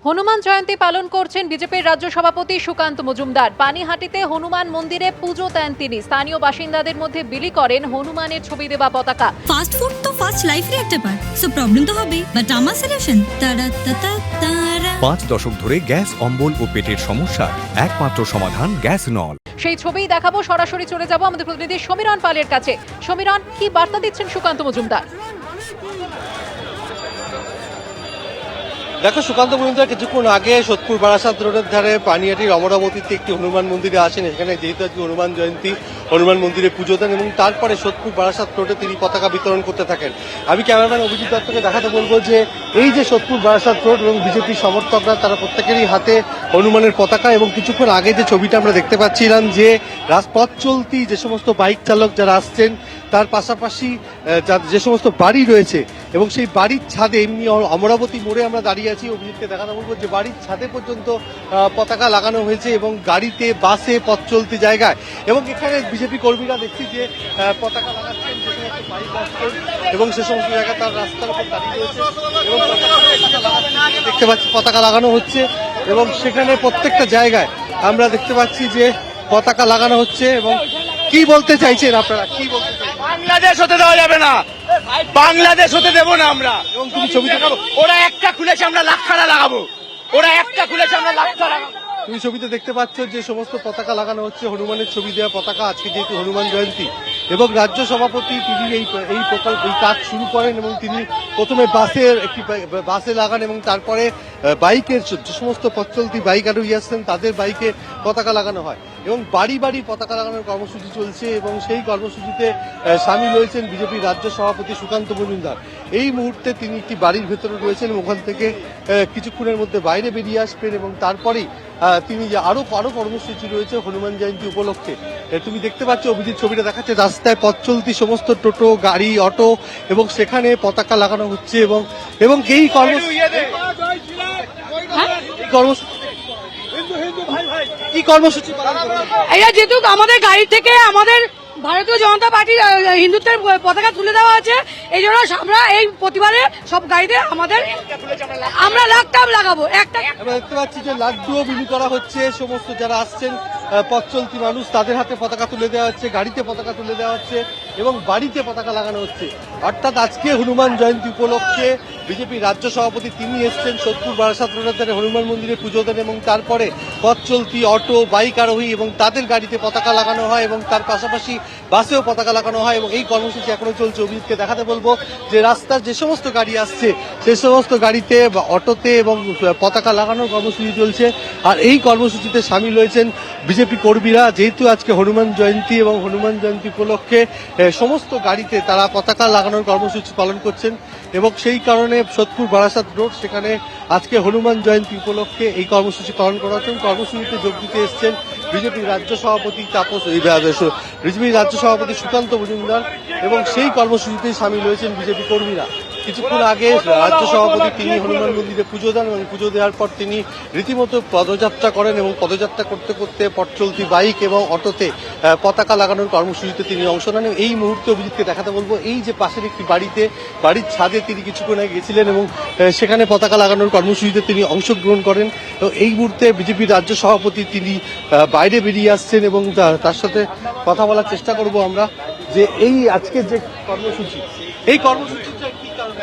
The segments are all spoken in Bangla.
হনুমান জয়ন্তী পালন করছেন বিজেপির রাজ্য সভাপতি সুকান্ত মজুমদার। পানিহাটিতে হনুমান মন্দিরে পুজো দেন তিনি। স্থানীয় বাসিন্দাদের মধ্যে বিলি করেন হনুমানের ছবি দেওয়া পতাকা। ফাস্ট ফুড তো ফাস্ট লাইফের একটা পার্ট, সো প্রবলেম তো হবে, বাট আমার সলিউশন তারা তারা তারা 5 দশক ধরে গ্যাস অম্বল ও পেটের সমস্যার একমাত্র সমাধান গ্যাস নল। সেই ছবিই দেখাবো। সরাসরি চলে যাব আমাদের প্রতিনিধি সমীরণ পালের কাছে। সমীরণ, কি বার্তা দিচ্ছেন সুকান্ত মজুমদার? দেখো, সুকান্ত মজুমদার কিছুক্ষণ আগে সোদপুর বারাসাত রোডের ধারে পানিহাটির অমরাবতীতে একটি হনুমান মন্দিরে আসেন। এখানে যেহেতু আজকে হনুমান জয়ন্তী, হনুমান মন্দিরে পুজো দেন এবং তারপরে সোদপুর বারাসাত রোডে তিনি পতাকা বিতরণ করতে থাকেন। আমি ক্যামেরাম্যান অভিজিৎ দত্তকে দেখাতে বলবো যে এই যে সোদপুর বারাসাত রোড এবং বিজেপি সমর্থকরা তারা প্রত্যেকেরই হাতে হনুমানের পতাকা, এবং কিছুক্ষণ আগে যে ছবিটা আমরা দেখতে পাচ্ছিলাম যে রাজপথ চলতি যে সমস্ত বাইক চালক যারা আসছেন, তার পাশাপাশি যে সমস্ত বাড়ি রয়েছে এবং সেই বাড়ির ছাদে, এমনি অমরাবতী মোড়ে আমরা দাঁড়িয়ে আছি, অভিজিৎকে দেখাতে বলবো যে বাড়ির ছাদে পর্যন্ত পতাকা লাগানো হয়েছে এবং গাড়িতে, বাসে, পথ চলতি জায়গায়, এবং এখানে বিজেপি কর্মীরা দেখছি যে পতাকা লাগাচ্ছেন যে সমস্ত বাইক আসছেন এবং সে সমস্ত জায়গায় তার রাস্তার উপর দাঁড়িয়ে রয়েছে এবং দেখতে পাচ্ছি পতাকা লাগানো হচ্ছে এবং সেখানে প্রত্যেকটা জায়গায় আমরা দেখতে পাচ্ছি যে পতাকা লাগানো হচ্ছে। এবং কি বলতে চাইছেন আপনারা, কি বলতে চাইছেন? বাংলাদেশ হতে দেওয়া যাবে না, বাংলাদেশ হতে দেবো না আমরা। এবং তুমি ছবি দেখাবো, ওরা একটা খুলেছে আমরা লাখখানা লাগাবো, ওরা একটা খুলেছে আমরা লাখখানা লাগাবো। তুমি ছবিতে দেখতে পাচ্ছ যে সমস্ত পতাকা লাগানো হচ্ছে, হনুমানের ছবি দেওয়া পতাকা। আজকে যেহেতু হনুমান জয়ন্তী এবং রাজ্য সভাপতি তিনি এই কাজ শুরু করেন এবং তিনি প্রথমে বাসে লাগান এবং তারপরে বাইকের যে সমস্ত পথ চলতি বাইক আরোহী আসছেন তাদের বাইকে পতাকা লাগানো হয় এবং বাড়ি বাড়ি পতাকা লাগানোর কর্মসূচি চলছে এবং সেই কর্মসূচিতে সামিল হয়েছেন বিজেপির রাজ্য সভাপতি সুকান্ত মজুমদার। এই মুহূর্তে তিনি একটি বাড়ির ভেতরে রয়েছেন, ওখান থেকে কিছুক্ষণের মধ্যে বাইরে বেরিয়ে আসবেন এবং তারপরেই তিনি যে আরো কর্মসূচি রয়েছে হনুমান জয়ন্তী উপলক্ষে। তুমি দেখতে পাচ্ছ, অভিজিৎ ছবিটা দেখাচ্ছে, রাস্তায় পথ চলতি সমস্ত টোটো, গাড়ি, অটো এবং সেখানে পতাকা লাগানো হচ্ছে এবং এই কর্মসূচি কি কর্মসূচি এটা যেহেতু আমাদের গাড়ি থেকে আমাদের ভারতীয় জনতা পার্টির হিন্দুত্বের পতাকা তুলে দেওয়া আছে, এই জন্য আমরা এই প্রতিবারে সব গাড়িতে আমরা লাখটাম লাগাবো। আমরা দেখতে পাচ্ছি যে লাড্ডুও বিলি করা হচ্ছে, সমস্ত যারা আসছেন পথ চলতি মানুষ তাদের হাতে পতাকা তুলে দেওয়া হচ্ছে, গাড়িতে পতাকা তুলে দেওয়া হচ্ছে এবং বাড়িতে পতাকা লাগানো হচ্ছে। অর্থাৎ আজকে হনুমান জয়ন্তী উপলক্ষে বিজেপি রাজ্য সভাপতি তিনি এসছেন সোদপুর বারাসাত রোডের ধারে হনুমান মন্দিরে পুজো দেন এবং তারপরে পথ চলতি, অটো, বাইক আরোহী এবং তাদের গাড়িতে পতাকা লাগানো হয় এবং তার পাশাপাশি বাসেও পতাকা লাগানো হয় এবং এই কর্মসূচি এখনো চলছে। অভিজিৎকে দেখাতে বলবো যে রাস্তার যে সমস্ত গাড়ি আসছে সে সমস্ত গাড়িতে বা অটোতে এবং পতাকা লাগানোর কর্মসূচি চলছে। আর এই কর্মসূচিতে সামিল হয়েছেন বিজেপি কর্মীরা। যেহেতু আজকে হনুমান জয়ন্তী এবং হনুমান জয়ন্তী উপলক্ষে সমস্ত গাড়িতে তারা পতাকা লাগানোর কর্মসূচি পালন করছেন এবং সেই কারণে সোদপুর বারাসাত রোড সেখানে আজকে হনুমান জয়ন্তী উপলক্ষে এই কর্মসূচি পালন করা হচ্ছে। কর্মসূচিতে যোগ দিতে এসছেন বিজেপির রাজ্য সভাপতি বিজেপির রাজ্য সভাপতি সুকান্ত মজুমদার এবং সেই কর্মসূচিতে সামিল হয়েছেন বিজেপি কর্মীরা। কিছুক্ষণ আগে রাজ্য সভাপতি তিনি হনুমান মন্দিরে পুজো দেন এবং পুজো দেওয়ার পর তিনি রীতিমতো পদযাত্রা করেন এবং পদযাত্রা করতে করতে পথ চলতি বাইক এবং অটোতে পতাকা লাগানোর কর্মসূচিতে তিনি অংশ নেন। এই মুহূর্তে অভিজিৎকে দেখাতে বলবো এই যে পাশের একটি বাড়ির ছাদে তিনি কিছুক্ষণ আগে গেছিলেন এবং সেখানে পতাকা লাগানোর কর্মসূচিতে তিনি অংশগ্রহণ করেন। তো এই মুহূর্তে বিজেপির রাজ্য সভাপতি তিনি বাইরে বেরিয়ে আসছেন এবং তার সাথে কথা বলার চেষ্টা করব আমরা যে এই আজকের যে কর্মসূচি, এই কর্মসূচিটা কি কারণে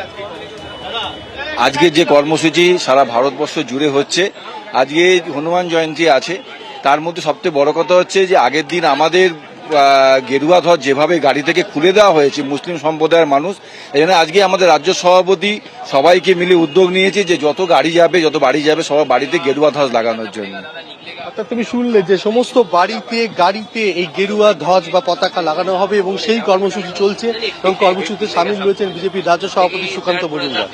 আজকে যে কর্মসূচি সারা ভারতবর্ষ জুড়ে হচ্ছে, আজকে হনুমান জয়ন্তী আছে, তার মধ্যে সবচেয়ে বড় কথা হচ্ছে যে আগের দিন আমাদের গেরুয়া ধ্বজ যেভাবে গাড়ি থেকে খুলে দেওয়া হয়েছে মুসলিম সম্প্রদায়ের মানুষ, এই জন্য আজকে আমাদের রাজ্য সভাপতি সবাইকে মিলে উদ্যোগ নিয়েছে যে যত গাড়ি যাবে, যত বাড়ি যাবে, সবার বাড়িতে গেরুয়া ধ্বজ লাগানোর জন্য। অর্থাৎ তুমি শুনলে যে সমস্ত বাড়িতে, গাড়িতে এই গেরুয়া ধ্বজ বা পতাকা লাগানো হবে এবং সেই কর্মসূচি চলছে এবং কর্মসূচিতে সামিল রয়েছেন বিজেপির রাজ্য সভাপতি সুকান্ত মজুমদার।